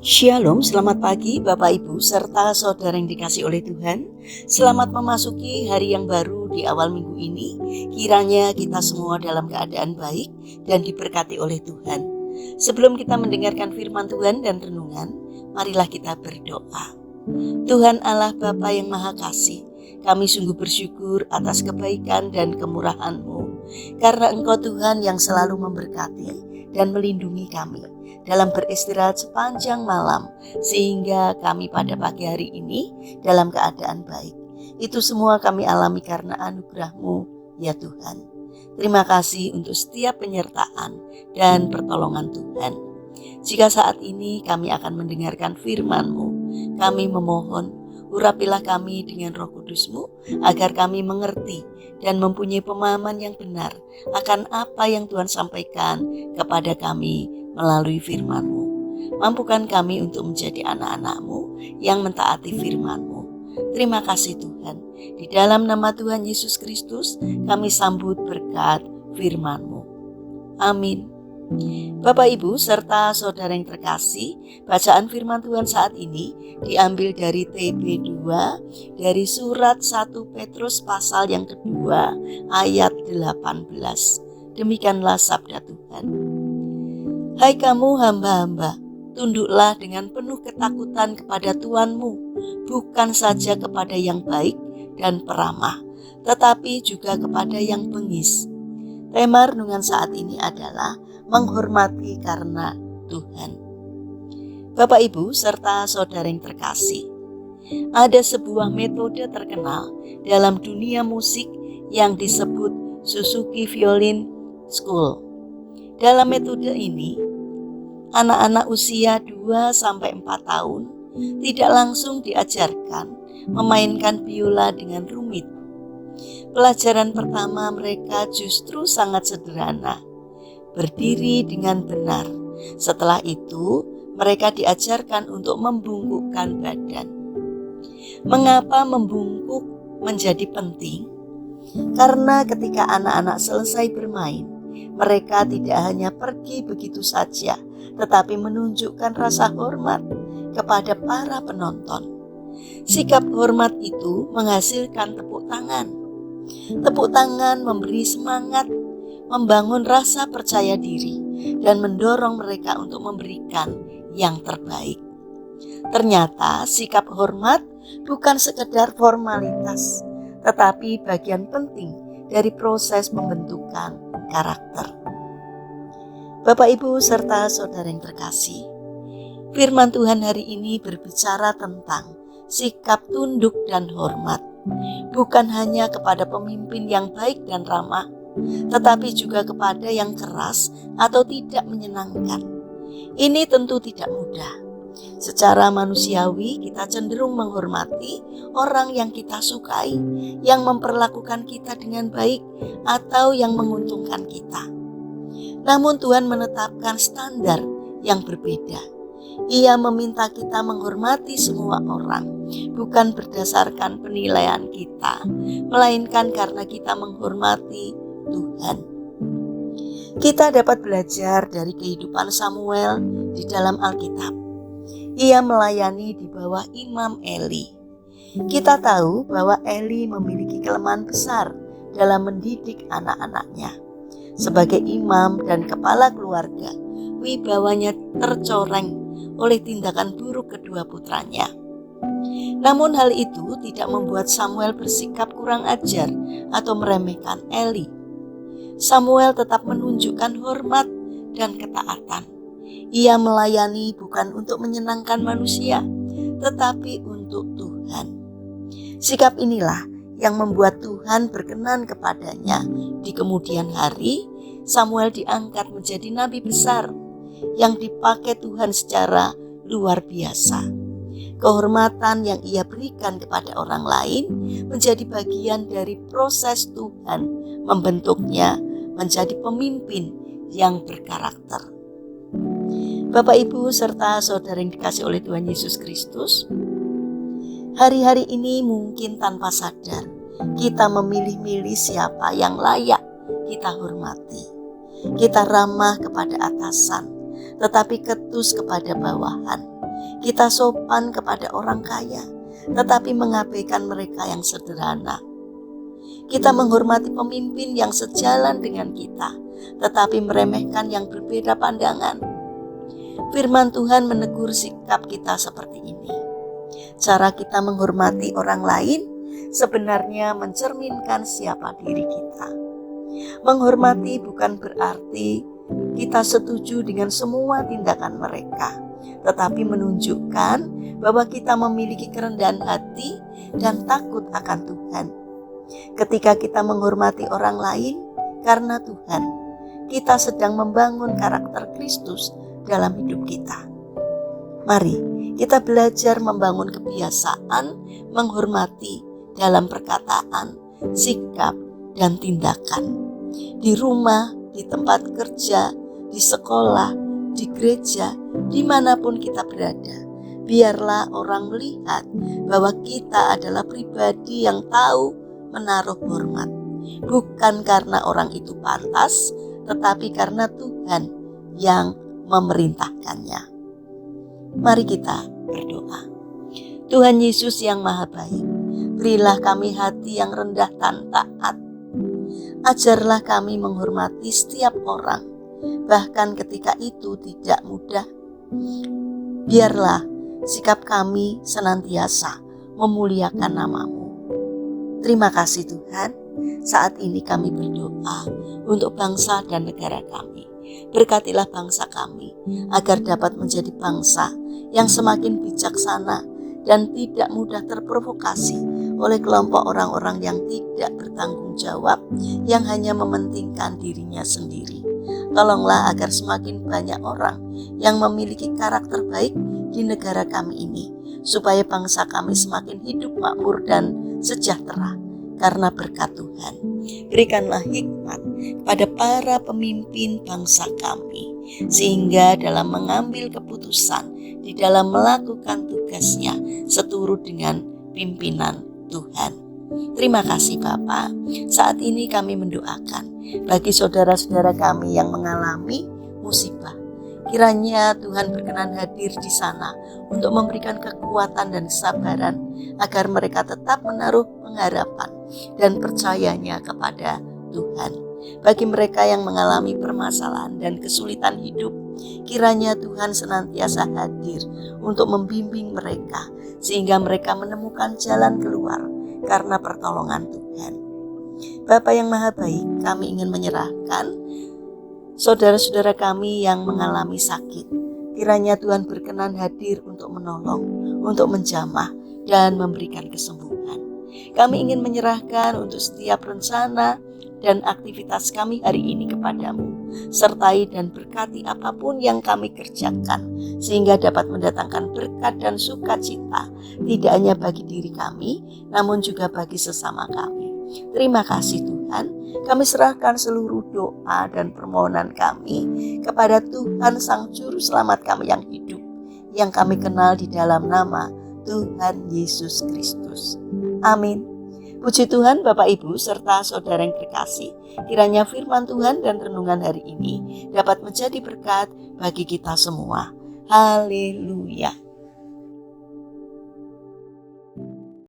Shalom, selamat pagi Bapak Ibu serta saudara yang dikasih oleh Tuhan. Selamat memasuki hari yang baru di awal minggu ini. Kiranya kita semua dalam keadaan baik dan diberkati oleh Tuhan. Sebelum kita mendengarkan firman Tuhan dan renungan, marilah kita berdoa. Tuhan Allah Bapa yang Maha Kasih, kami sungguh bersyukur atas kebaikan dan kemurahan-Mu, karena Engkau Tuhan yang selalu memberkati dan melindungi kami dalam beristirahat sepanjang malam, sehingga kami pada pagi hari ini dalam keadaan baik. Itu semua kami alami karena anugerah-Mu, ya Tuhan. Terima kasih untuk setiap penyertaan dan pertolongan Tuhan. Jika saat ini kami akan mendengarkan firman-Mu, kami memohon, urapilah kami dengan Roh Kudus-Mu, agar kami mengerti dan mempunyai pemahaman yang benar akan apa yang Tuhan sampaikan kepada kami melalui firman-Mu. Mampukan kami untuk menjadi anak-anak-Mu yang mentaati firman-Mu. Terima kasih Tuhan. Di dalam nama Tuhan Yesus Kristus, kami sambut berkat firman-Mu. Amin. Bapak Ibu serta saudara yang terkasih, bacaan firman Tuhan saat ini diambil dari TB2 dari surat 1 Petrus pasal yang kedua ayat 18. Demikianlah sabda Tuhan. Hai kamu hamba-hamba, tunduklah dengan penuh ketakutan kepada Tuanmu, bukan saja kepada yang baik dan peramah, tetapi juga kepada yang bengis. Tema renungan saat ini adalah menghormati karena Tuhan. Bapak Ibu serta saudara yang terkasih, ada sebuah metode terkenal dalam dunia musik yang disebut Suzuki Violin School. Dalam metode ini, anak-anak usia 2-4 tahun tidak langsung diajarkan memainkan biola dengan rumit. Pelajaran pertama mereka justru sangat sederhana, berdiri dengan benar. Setelah itu, mereka diajarkan untuk membungkukkan badan. Mengapa membungkuk menjadi penting? Karena ketika anak-anak selesai bermain, mereka tidak hanya pergi begitu saja, tetapi menunjukkan rasa hormat kepada para penonton. Sikap hormat itu menghasilkan tepuk tangan. Tepuk tangan memberi semangat, membangun rasa percaya diri, dan mendorong mereka untuk memberikan yang terbaik. Ternyata sikap hormat bukan sekedar formalitas, tetapi bagian penting dari proses pembentukan karakter. Bapak Ibu serta saudara yang terkasih, firman Tuhan hari ini berbicara tentang sikap tunduk dan hormat, bukan hanya kepada pemimpin yang baik dan ramah, tetapi juga kepada yang keras atau tidak menyenangkan. Ini tentu tidak mudah. Secara manusiawi kita cenderung menghormati orang yang kita sukai, yang memperlakukan kita dengan baik atau yang menguntungkan kita. Namun Tuhan menetapkan standar yang berbeda. Ia meminta kita menghormati semua orang, bukan berdasarkan penilaian kita, melainkan karena kita menghormati Tuhan. Kita dapat belajar dari kehidupan Samuel di dalam Alkitab. Ia melayani di bawah Imam Eli. Kita tahu bahwa Eli memiliki kelemahan besar dalam mendidik anak-anaknya. Sebagai imam dan kepala keluarga, wibawanya tercoreng oleh tindakan buruk kedua putranya. Namun hal itu tidak membuat Samuel bersikap kurang ajar atau meremehkan Eli. Samuel tetap menunjukkan hormat dan ketaatan. Ia melayani bukan untuk menyenangkan manusia, tetapi untuk Tuhan. Sikap inilah yang membuat Tuhan berkenan kepadanya. Di kemudian hari, Samuel diangkat menjadi nabi besar yang dipakai Tuhan secara luar biasa. Kehormatan yang ia berikan kepada orang lain menjadi bagian dari proses Tuhan membentuknya menjadi pemimpin yang berkarakter. Bapak Ibu serta saudara yang dikasih oleh Tuhan Yesus Kristus, hari-hari ini mungkin tanpa sadar kita memilih-milih siapa yang layak kita hormati. Kita ramah kepada atasan, tetapi ketus kepada bawahan. Kita sopan kepada orang kaya, tetapi mengabaikan mereka yang sederhana. Kita menghormati pemimpin yang sejalan dengan kita, tetapi meremehkan yang berbeda pandangan. Firman Tuhan menegur sikap kita seperti ini. Cara kita menghormati orang lain sebenarnya mencerminkan siapa diri kita. Menghormati bukan berarti kita setuju dengan semua tindakan mereka, tetapi menunjukkan bahwa kita memiliki kerendahan hati dan takut akan Tuhan. Ketika kita menghormati orang lain karena Tuhan, kita sedang membangun karakter Kristus dalam hidup kita. Mari kita belajar membangun kebiasaan menghormati dalam perkataan, sikap, dan tindakan. Di rumah, di tempat kerja, di sekolah, di gereja, dimanapun kita berada. Biarlah orang melihat bahwa kita adalah pribadi yang tahu menaruh hormat. Bukan karena orang itu pantas, tetapi karena Tuhan yang memerintahkannya. Mari kita berdoa. Tuhan Yesus yang Maha Baik, berilah kami hati yang rendah dan taat. Ajarlah kami menghormati setiap orang, bahkan ketika itu tidak mudah. Biarlah sikap kami senantiasa memuliakan nama-Mu. Terima kasih Tuhan, saat ini kami berdoa untuk bangsa dan negara kami. Berkatilah bangsa kami agar dapat menjadi bangsa yang semakin bijaksana dan tidak mudah terprovokasi oleh kelompok orang-orang yang tidak bertanggung jawab, yang hanya mementingkan dirinya sendiri. Tolonglah agar semakin banyak orang yang memiliki karakter baik di negara kami ini, supaya bangsa kami semakin hidup makmur dan sejahtera karena berkat Tuhan. Berikanlah hikmat kepada para pemimpin bangsa kami, sehingga dalam mengambil keputusan, di dalam melakukan tugasnya seturut dengan pimpinan Tuhan. Terima kasih Bapa. Saat ini kami mendoakan bagi saudara-saudara kami yang mengalami musibah. Kiranya Tuhan berkenan hadir di sana untuk memberikan kekuatan dan kesabaran agar mereka tetap menaruh pengharapan dan percayanya kepada Tuhan. Bagi mereka yang mengalami permasalahan dan kesulitan hidup, kiranya Tuhan senantiasa hadir untuk membimbing mereka sehingga mereka menemukan jalan keluar karena pertolongan Tuhan. Bapa yang Maha Baik, kami ingin menyerahkan saudara-saudara kami yang mengalami sakit. Kiranya Tuhan berkenan hadir untuk menolong, untuk menjamah dan memberikan kesembuhan. Kami ingin menyerahkan untuk setiap rencana dan aktivitas kami hari ini kepadamu. Sertai dan berkati apapun yang kami kerjakan, sehingga dapat mendatangkan berkat dan sukacita, tidak hanya bagi diri kami, namun juga bagi sesama kami. Terima kasih Tuhan, kami serahkan seluruh doa dan permohonan kami kepada Tuhan Sang Juru Selamat kami yang hidup, yang kami kenal di dalam nama Tuhan Yesus Kristus. Amin. Puji Tuhan Bapak Ibu serta saudara yang terkasih, kiranya firman Tuhan dan renungan hari ini dapat menjadi berkat bagi kita semua. Haleluya.